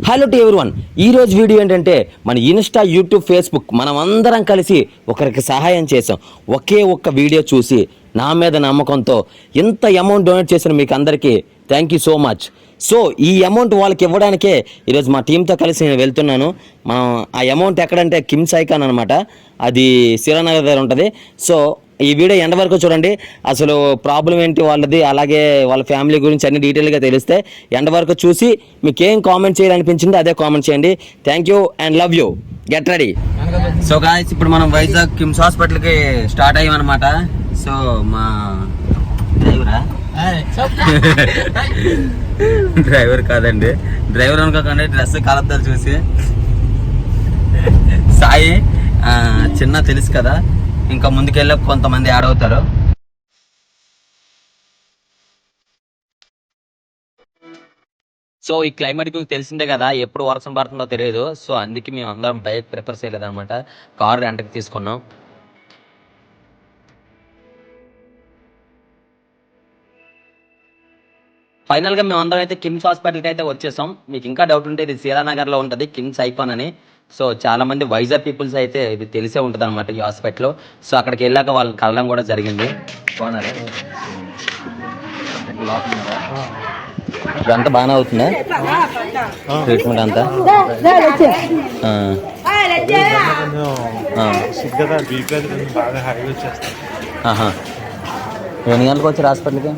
Hello to everyone. ఈరోజు video ఏంటంటే మన ఇన్స్టా, యూట్యూబ్, ఫేస్బుక్ మనం అందరం కలిసి ఒకరికి సహాయం చేసాం. ఒకే ఒక్క వీడియో చూసి నా మీద నమ్మకంతో ఇంత అమౌంట్ డొనేట్ చేసిన మీకు అందరికీ thank you so much. So ఈ అమౌంట్ వాళ్ళకి ఇవ్వడానికే ఈరోజు మా టీంతో కలిసి నేను వెళ్తున్నాను. మనం ఆ అమౌంట్ ఎక్కడంటే కిమ్స్ ఐకాన్ అనమాట, అది శిరానగర్ దగ్గర ఉంటుంది. సో ఈ వీడియో ఎండ్ వరకు చూడండి. అసలు ప్రాబ్లం ఏంటి వాళ్ళది, అలాగే వాళ్ళ ఫ్యామిలీ గురించి అన్ని డీటెయిల్గా తెలిస్తే ఎండ్ వరకు చూసి మీకు ఏం కామెంట్ చేయాలనిపించిందో అదే కామెంట్ చేయండి. Thank you and love you. Get ready. So guys, ఇప్పుడు మనం వైజాగ్ కిమ్స్ హాస్పిటల్కి స్టార్ట్ అయ్యామన్నమాట. సో మా డ్రైవర్ కాదండి, డ్రైవర్ అనుకోకండి, డ్రెస్ కలద్దారు చూసి. సాయి చిన్న తెలుసు కదా, ఇంకా ముందుకెళ్ళి కొంతమంది యాడ్ అవుతారు. సో ఈ క్లైమేట్ మీకు తెలిసిందే కదా, ఎప్పుడు వర్షం పడుతుందో తెలియదు. సో అందుకే మేము అందరం బైక్ ప్రిఫర్ చేయలేదు అనమాట, కార్ రెంట్కి తీసుకున్నాం. ఫైనల్గా మేము అందరం అయితే కిమ్స్ హాస్పిటల్కి అయితే వచ్చేసాం. మీకు ఇంకా డౌట్ ఉంటే ఇది శీలానగర్లో ఉంటుంది, కిమ్స్ ఐకాన్ అని. సో చాలా మంది వైజాగ్ పీపుల్స్ అయితే ఇది తెలిసే ఉంటుంది అనమాట ఈ హాస్పిటల్. సో అక్కడికి వెళ్ళాక వాళ్ళని కలవడం కూడా జరిగింది. ఇదంతా బాగానే అవుతుందా ట్రీట్మెంట్ అంతా? ఎన్ని గంటలకు వచ్చారు హాస్పిటల్కి?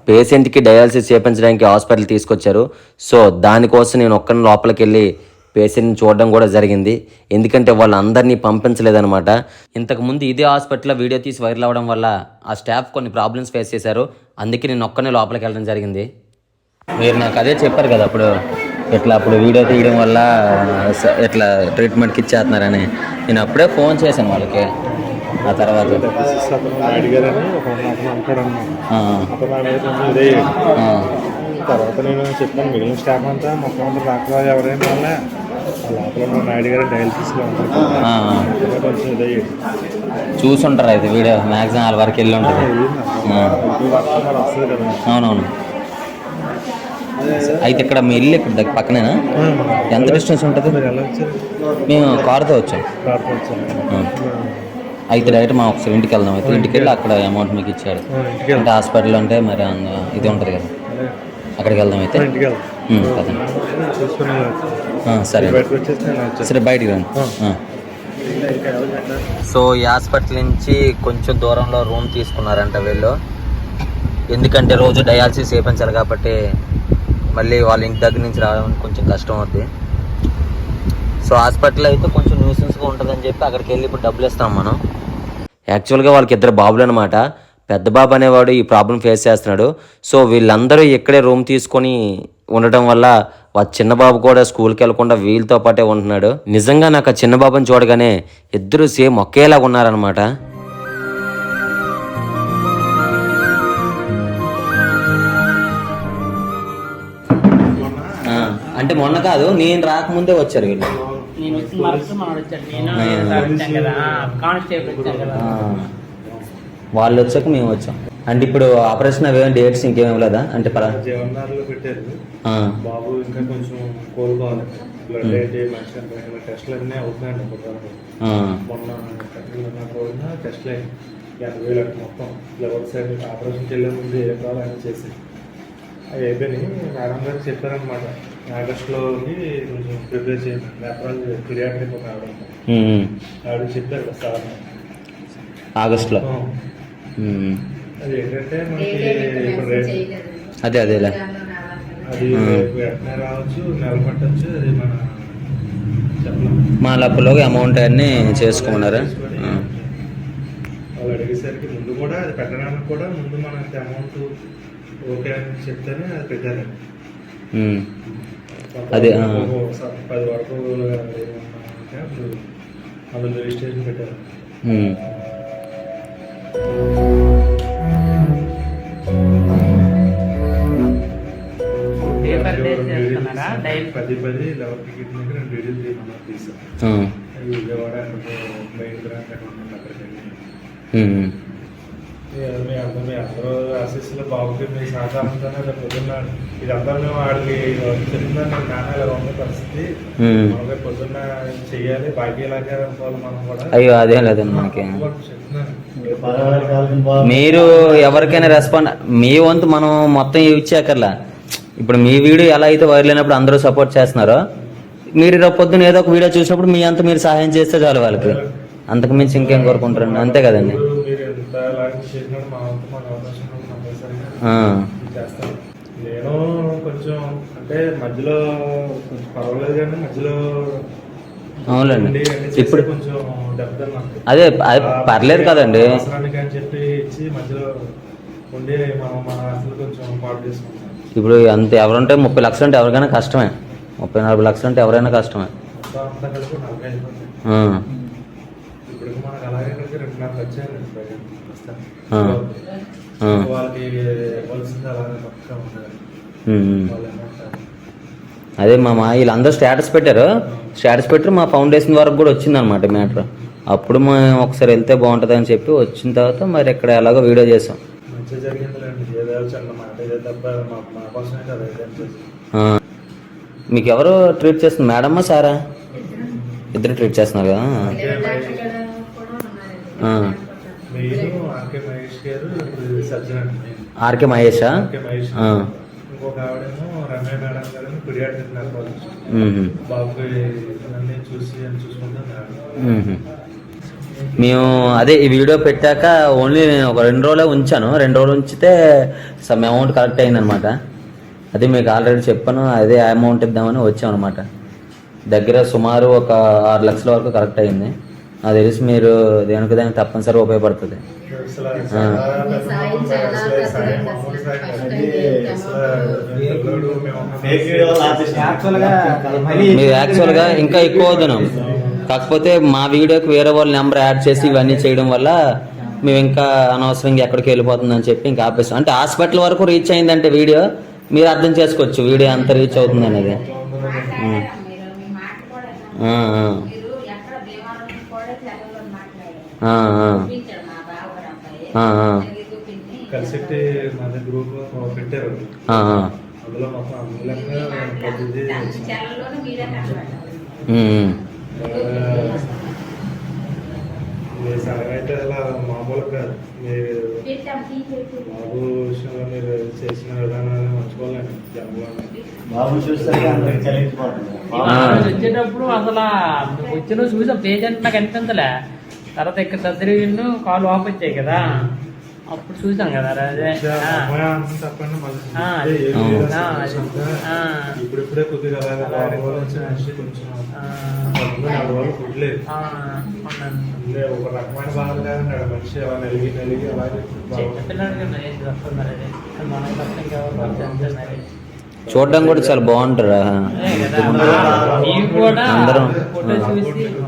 పేషెంట్కి డయాలసిస్ చేయించడానికి హాస్పిటల్ తీసుకొచ్చారు. సో దానికోసం నేను ఒక్కరిని లోపలికి వెళ్ళి పేషెంట్ని చూడడం కూడా జరిగింది. ఎందుకంటే వాళ్ళందరినీ పంపించలేదన్నమాట. ఇంతకుముందు ఇదే హాస్పిటల్లో వీడియో తీసి వైరల్ అవ్వడం వల్ల ఆ స్టాఫ్ కొన్ని ప్రాబ్లమ్స్ ఫేస్ చేశారు. అందుకే నేను ఒక్కరిని లోపలికి వెళ్ళడం జరిగింది. మీరు నాకు అదే చెప్పారు కదా అప్పుడు, ఇట్లా అప్పుడు వీడియో తీయడం వల్ల ఇట్లా ట్రీట్మెంట్కి ఇచ్చేస్తున్నారని. నేను అప్పుడే ఫోన్ చేశాను వాళ్ళకి. ఆ తర్వాత నేను చెప్పాను, మిగిలిన స్టాఫ్ అంతా మొత్తం అంతా డాక్టర్ ఎవరైనా వల్ల లోపల నాయుడు గారు డయాలసిస్లో ఉంటారు, కొంచెం ఇదయ్యి చూసుంటారు. అయితే వీడియో మ్యాక్సిమం వాళ్ళ వరకు వెళ్ళి ఉంటుంది. అవునవును. అయితే ఇక్కడ మీ ఇల్లు ఇక్కడ పక్కనేనా? ఎంత డిస్టెన్స్ ఉంటుంది? మేము కారుతో వచ్చాం. అయితే డైరెక్ట్ మా ఒకసారి ఇంటికి వెళ్దాం. అయితే ఇంటికి వెళ్ళి అక్కడ అమౌంట్ మీకు ఇచ్చాడు. అంటే హాస్పిటల్ అంటే మరి ఇది ఉంటుంది కదా, అక్కడికి వెళ్దాం. అయితే సరే సరే, బయటికి రండి. సో ఈ హాస్పిటల్ నుంచి కొంచెం దూరంలో రూమ్ తీసుకున్నారంట వీళ్ళు. ఎందుకంటే రోజు డయాలసిస్ చేయించాలి కాబట్టి మళ్ళీ వాళ్ళ ఇంటి దగ్గర నుంచి రావడం కొంచెం కష్టం అవుతుంది. సో హాస్పిటల్ అయితే కొంచెం న్యూసెన్స్గా ఉంటుందని చెప్పి అక్కడికి వెళ్ళి ఇప్పుడు డబ్బులు ఇస్తాం మనం. యాక్చువల్గా వాళ్ళకి ఇద్దరు బాబులు అనమాట. పెద్ద బాబు అనేవాడు ఈ ప్రాబ్లం ఫేస్ చేస్తున్నాడు. సో వీళ్ళందరూ ఇక్కడే రూమ్ తీసుకొని ఉండటం వల్ల వాళ్ళ చిన్న బాబు కూడా స్కూల్కి వెళ్ళకుండా వీళ్ళతో పాటే ఉంటున్నాడు. నిజంగా నాకు ఆ చిన్న బాబుని చూడగానే ఇద్దరు సేమ్ ఒకేలాగా ఉన్నారనమాట. అంటే మొన్న కాదు, నేను రాకముందే వచ్చారు వీళ్ళు. వాళ్ళు వచ్చాక మేము వచ్చాం. అంటే ఇప్పుడు ఆపరేషన్ అవేం డేట్స్ ఇంకేమీ లేదా? అంటే జీవనాధారాలు పెట్టారు. బాబు ఇంకా కొంచెం కోలుకోవాలి. బ్లడ్ అయితే మంచిగా టెస్ట్లు అన్నీ అవుతున్నాయండి. మొన్న కూడా టెస్ట్లు అయ్యి 50,000 మొత్తం లెవెల్ సైడ్ ఆపరేషన్కి వెళ్ళే ముందు ఏం కావాలో అన్నీ చేసి అవి అయిపోయినాయి. మేడం గారు చెప్పారనమాట, ఆగస్టులోకి కొంచెం ప్రిపేర్ చేయండి. లేపరాలు పిరియాట్రిక్ ఒక ఆవిడ చెప్పారు సార్ ఆగస్టులో. అది ఏంటంటే మనకి ఇప్పుడు అదే అదేలే, అది వెంటనే రావచ్చు, నెల పట్టచ్చు. అది మన చెప్పలేం. మా లప్పులోకి అమౌంట్ అన్నీ చేసుకోమన్నారా? వాళ్ళు అడిగేసరికి ముందు కూడా అది పెట్టడానికి కూడా ముందు మనకి అమౌంట్ ఓకే అని చెప్తేనే అది పెట్టారండి. అదే 10 వరకు అందులో రిజిస్ట్రేషన్ పెట్టారు. పది 11 టికెట్ దగ్గర 2 డీటెయిల్స్ తీయమన్నారు. తీసాం విజయవాడ మెయిన్ బ్రాంచ్ అకౌంట్ అక్కడికి వెళ్ళి మీ అందరూ ఆశీస్సులు బాబుకి మీ సహకారంతోనే రేపు పొద్దున్న ఇదంతా మేము వాడికి చెప్తున్నాను. నేను నాన్న ఇలా ఉన్న పరిస్థితి మనకి పొద్దున్న చెయ్యాలి, బాకీ ఇలాగే అనుకోవాలి మనం కూడా. అయ్యో అదేం లేదండి మనకి. చెప్తున్నాను మీరు ఎవరికైనా రెస్పాండ్ మీ వంతు మనం మొత్తం ఇచ్చాకర్లా. ఇప్పుడు మీ వీడియో ఎలా అయితే వైరల్ అయినప్పుడు అందరూ సపోర్ట్ చేస్తున్నారో, మీరు రేపు పొద్దున్న ఏదో ఒక వీడియో చూసినప్పుడు మీ అంత మీరు సహాయం చేస్తే చాలు వాళ్ళకి. అంతకు మించి ఇంకేం కోరుకుంటారండి, అంతే కదండి. మీరు ఎంత చేసినప్పుడు మా వంతు మన అవకాశం చేస్తాను. నేను కొంచెం అంటే మధ్యలో కొంచెం పర్వాలేదు కానీ మధ్యలో అవునండి ఇప్పుడు కొంచెం దెబ్బతిన్నా. అదే పర్లేదు కదండి. అవసరానికి అని చెప్పి ఇచ్చి మధ్యలో ఉండి మన అసలు కొంచెం పాటు చేసుకుంటాం. ఇప్పుడు అంత ఎవరుంటే 30 లక్షలు అంటే ఎవరికైనా కష్టమే, 30-40 లక్షలు అంటే ఎవరైనా కష్టమే. అంతా కలిపి 45 ఇప్పుడు మనకు అలాగే కలిపి 2.5 వచ్చాయండి. వాళ్ళకి ఇవ్వాల్సింది అలాగే పక్కగా ఉంటుంది. అదే మా వీళ్ళందరూ స్టేటస్ పెట్టారు మా ఫౌండేషన్ వరకు కూడా వచ్చిందనమాట మ్యాటర్. అప్పుడు మేము ఒకసారి వెళ్తే బాగుంటుంది అని చెప్పి వచ్చిన తర్వాత మరి ఇక్కడ ఎలాగో వీడియో చేసాం. మంచిగా జరిగిందిలేండి, ఏదో చిన్న మాట ఏదో తప్ప మా కోసమే కదా. మీకు ఎవరు ట్రీట్ చేస్తుంది, మేడమ్మా సారా? ఇద్దరు ట్రీట్ చేస్తున్నారు కదా. ఆర్కే మహేషా? ఇంకొక ఆవిడేమో రమ్య మేడం గారు పిడియాట్రిక్ నెర్వాలజిస్ట్. బాబుకి అన్నీ చూసుకుంటాం. మేము అదే ఈ వీడియో పెట్టాక ఓన్లీ నేను ఒక 2 రోజులే ఉంచాను. 2 రోజులు ఉంచితే సమ్ అమౌంట్ కరెక్ట్ అయిందనమాట. అది మీకు ఆల్రెడీ చెప్పాను. అదే అమౌంట్ ఇద్దామని వచ్చాం అనమాట. దగ్గర సుమారు ఒక 6 లక్షల వరకు కరెక్ట్ అయింది. నాకు తెలిసి మీరు దానికి తప్పనిసరిగా ఉపయోగపడుతుంది. మీరు యాక్చువల్గా ఇంకా ఎక్కువ అవుతున్నాం. కాకపోతే మా వీడియోకి వేరే వాళ్ళ నెంబర్ యాడ్ చేసి ఇవన్నీ చేయడం వల్ల మేము ఇంకా అనవసరంగా ఎక్కడికి వెళ్ళిపోతుందని చెప్పి ఇంకా ఆపేస్తాం. అంటే హాస్పిటల్ వరకు రీచ్ అయిందంటే వీడియో మీరు అర్థం చేసుకోవచ్చు వీడియో ఎంత రీచ్ అవుతుంది అనేది. కలిసి మాది గ్రూప్ పెట్టారు. అందులో మొత్తం అనుకూలంగా మీ సలహా అయితే అలా మామూలు కాదు. మీరు బాబు విషయంలో మీరు చేసిన విధానాన్ని మర్చిపోలేండి. బాబు చూస్తే వచ్చేటప్పుడు అసలు వచ్చిన చూసాం పేజెంట్ నాకు అనిపించలే. తర్వాత ఇక్కడ సర్జరీ కాలు వాపు వచ్చాయి కదా, అప్పుడు చూసాం కదా. ఇప్పుడిప్పుడే కొద్దిగా ఒక రకమైన బాధ లేదండి. మనిషి అలా నలిగి అలాగే చూడడం కూడా చాలా బాగుంటారు అందరం.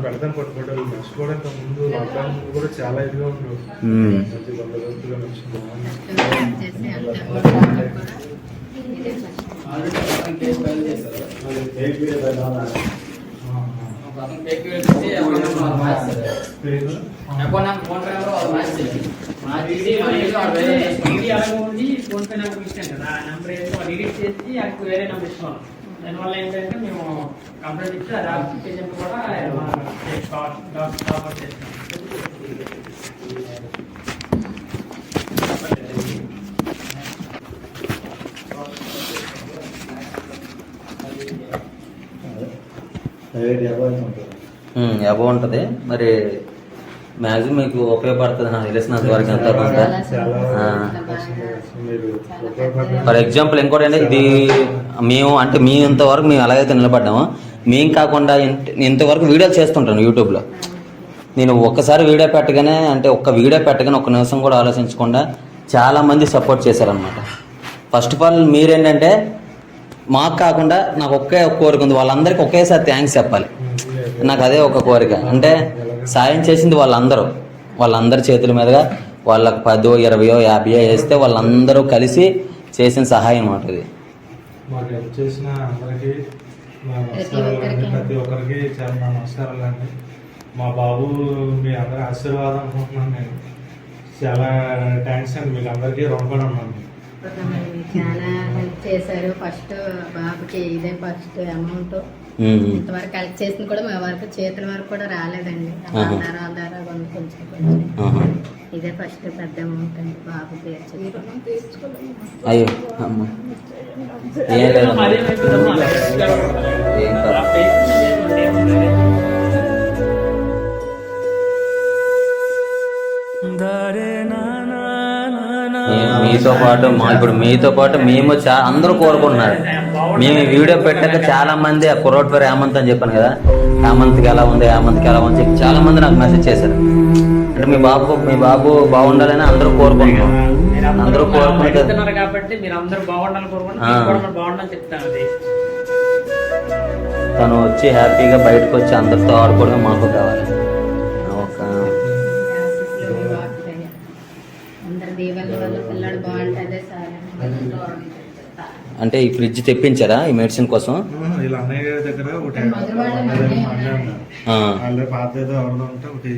పెడతాం ఫోటోలు మర్చిపోవడానికి ముందు లాక్డౌన్ కూడా చాలా ఇదిగా ఉండదు. వేరే నెంబర్ ఇస్తాం. దానివల్ల ఏంటంటే మేము కంప్లైంట్ ఇచ్చి అది పేషెంట్ కూడా అబౌ ఉంటుంది. మరి మ్యాక్సిమం మీకు ఉపయోగపడుతుంది నాకు తెలిసినంత వరకు అంతా కొంత. ఫర్ ఎగ్జాంపుల్ ఇంకోటి అంటే ఇది మీ ఇంతవరకు మేము ఎలాగైతే నిలబడ్డామో మేము కాకుండా ఇంతవరకు వీడియోలు చేస్తుంటాను యూట్యూబ్లో. నేను ఒక్కసారి వీడియో పెట్టగానే ఒక్క నిమిషం కూడా ఆలోచించకుండా చాలామంది సపోర్ట్ చేశారనమాట. ఫస్ట్ ఆఫ్ ఆల్ మీరేంటంటే మాకు కాకుండా నాకు ఒకే ఒక కోరిక ఉంది, వాళ్ళందరికీ ఒకేసారి థ్యాంక్స్ చెప్పాలి. నాకు అదే ఒక కోరిక. అంటే సాయం చేసింది వాళ్ళందరి చేతుల మీదుగా వాళ్ళకి 10, 20, 50 వేస్తే వాళ్ళందరూ కలిసి చేసిన సహాయం అన్నమాట ఇది. మాకు హెల్ప్ చేసిన అందరికీ ప్రతి ఒక్కరికి చాలా నమస్కారాలు అండి. మా బాబు మీ అందరి ఆశీర్వాదం అనుకుంటున్నాను నేను. చాలా థ్యాంక్స్ అండి మీకు అందరికీ రుణపడి ఉన్నాను. చాలా హెల్ప్ చేశారు. ఫస్ట్ బాబుకి ఇదే ఫస్ట్ అమౌంట్ ఇంతవరకు కలెక్ట్ చేసింది కూడా మా వరకు చేతుల వరకు కూడా రాలేదండి. ఆధార కొంచెం ఇదే ఫస్ట్ పెద్ద అమౌంట్ అండి బాబు అయ్యో అమ్మ ఏం లేదమ్మా. ఏం కాదు. మీతో పాటు ఇప్పుడు మీతో పాటు మేము అందరూ కోరుకుంటున్నారు. మేము ఈ వీడియో పెట్టాక చాలా మంది ఆ కుర్రోడ్ పేరు హేమంత్ అని చెప్పాను కదా, హేమంత్కి ఎలా ఉంది చెప్పి చాలా మంది నాకు మెసేజ్ చేశారు. అంటే మీ బాబు బాగుండాలని అందరూ కోరుకుంటున్నాం. అందరూ కోరుకుంటున్నారు కాబట్టి మీరు అందరూ బాగుండాలని బాగుండాలని చెప్తాను. తను వచ్చి హ్యాపీగా బయటకు వచ్చి అందరితో ఆడుకోవడం మాకు కావాలి. ఒక అందరి దీవెల వల్ల పిల్లడు బాగుంటుంది సార్. అంటే ఈ ఫ్రిడ్జ్ తెప్పించారా ఈ మెడిసిన్ కోసం? వీళ్ళ అన్నయ్య గారి దగ్గర ఒకటి పాత ఏదో ఎవరిదో ఉంటే ఒకటి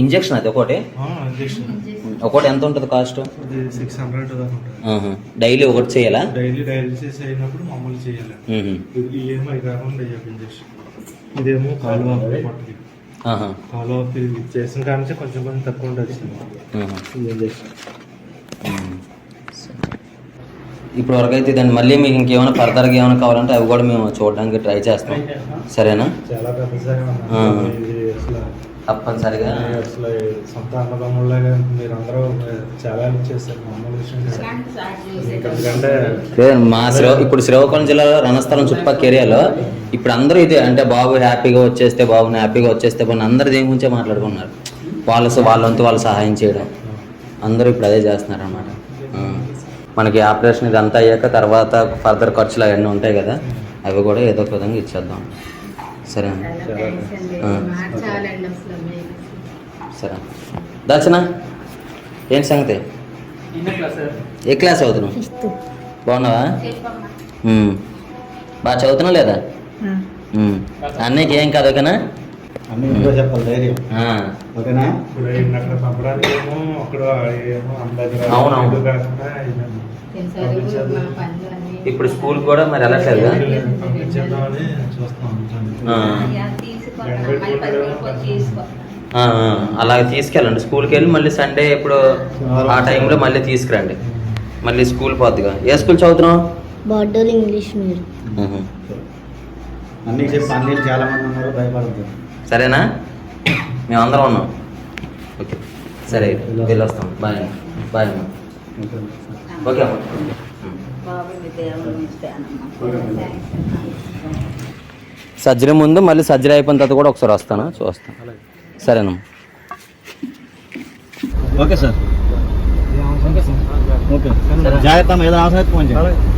ఇంజక్షన్ అది ఒకటి ఎంత ఉంటుంది కాస్ట్? 600 దాకా ఉంటుంది. డైలీ ఒకటి చేయాలా? డైలీ డయాలిసిస్ అయినప్పుడు మామూలు చేయాలి. ఇదేమో అవి కాకుండా ఇంజక్షన్, ఇదేమో కాలువ పట్టుకి కాలువ చేసిన కానీ కొంచెం తక్కువ ఉంటుంది. ఇప్పుడు వరకు అయితే దాన్ని మళ్ళీ మీకు ఇంకేమైనా ఫర్దర్గా ఏమైనా కావాలంటే అవి కూడా మేము చూడడానికి ట్రై చేస్తాం. సరేనా? చాలా పెద్ద తప్పనిసరిగా అసలు సొంత అన్నదమ్ముళ్ళగా మీరందరూ చాలా హెల్ప్ చేశారు. మామూలు విషయం ఎందుకంటే ఇప్పుడు శ్రీకాకుళం జిల్లాలో రణస్థలం చుట్టుపక్కల ఏరియాలో ఇప్పుడు అందరూ ఇదే, అంటే బాబు హ్యాపీగా వచ్చేస్తే బాబుని హ్యాపీగా వచ్చేస్తే బాబు అందరూ దేని గురించే మాట్లాడుకున్నారు. వాళ్ళంతా వాళ్ళు సహాయం చేయడం అందరూ ఇప్పుడు అదే చేస్తున్నారు అన్నమాట. మనకి ఆపరేషన్ ఇదంతా అయ్యాక తర్వాత ఫర్దర్ ఖర్చులు అవన్నీ ఉంటాయి కదా, అవి కూడా ఏదో ఒక విధంగా ఇచ్చేద్దాం. సరే సరే. దర్శన ఏంటి సంగతి? ఏ క్లాస్ చదువుతున్నావు? బాగున్నావా? బాగా చదువుతున్నావు లేదా? అన్నయ్యకి ఏం కాదు ఓకేనా? అన్ని చెప్పాలి ధైర్యం ఓకేనా? అవునవును. ఇప్పుడు స్కూల్ కూడా మరి వెళ్ళట్లేదు. అలాగే తీసుకెళ్ళండి స్కూల్కి వెళ్ళి మళ్ళీ సండే ఇప్పుడు ఆ టైంలో మళ్ళీ తీసుకురండి. మళ్ళీ స్కూల్ పోద్దిగా. ఏ స్కూల్ చదువుతున్నావు? బార్డోల్ ఇంగ్లీష్ మీడియం. అన్ని చెప్పి అన్ని చాలా మంది ఉన్నారు, భయపడతారు. సరేనా? మేమందరం ఉన్నాం. ఓకే సరే వెళ్ళొస్తాం. బాయ్ బాయ్ అమ్మా. ఓకే అమ్మా. సర్జరీ ముందు మళ్ళీ సర్జరీ అయిపోయిన తర్వాత కూడా ఒకసారి వస్తాను, చూస్తాను. సరేనమ్మా. Okay sir. ఓకే జాగ్రత్త. ఏదో అవసరం అయితే ఫోన్ చేయండి.